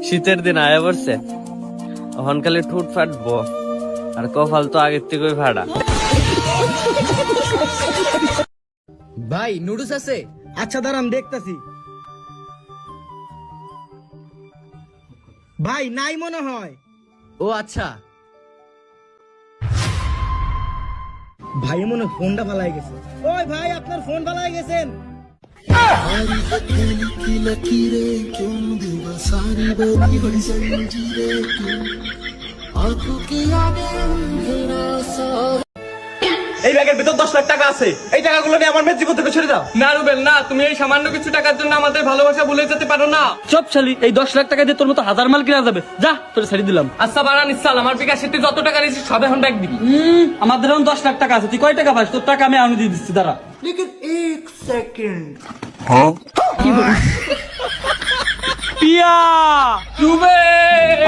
শীতের দিন আয়া পড়ছে, এখন খালি ঠোঁট ফাটবো আর কপাল তো আগের থেকে ফাটা। ভাই নুডলস আছে? আচ্ছা দাঁড়ান দেখতাছি। ভাই নাই মনে হয়। ও আচ্ছা। ভাই মনে হয় ফোনটা ফালাই গেছে। ওই ভাই আপনার ফোন ফালাই গেছেন। এই ব্যাগের ভিতর 10 লাখ টাকা আছে, এই টাকাগুলো নিয়ে আমার মেয়ের জীবন থেকে ছেড়ে দাও। না রুবেল না, তুমি এই সামান্য কিছু টাকার জন্য আমাদের ভালোবাসা ভুলে যেতে পারো না। চপ শালি, এই 10 লাখ টাকা দিয়ে তোর মতো হাজার মাল কিনা যাবে। যা, তোর ছেড়ে দিলাম। আচ্ছা বারান ইসাল, আমার বিকাশে তুই যত টাকা নিয়েছিস সব এখন ব্যাগ দিবি। আমাদের এখন 10 লাখ টাকা আছে, তুই কয় টাকা পাস? তোর টাকা আমি আনি দিয়ে দিচ্ছি, দাঁড়া। পিয়া রুবেল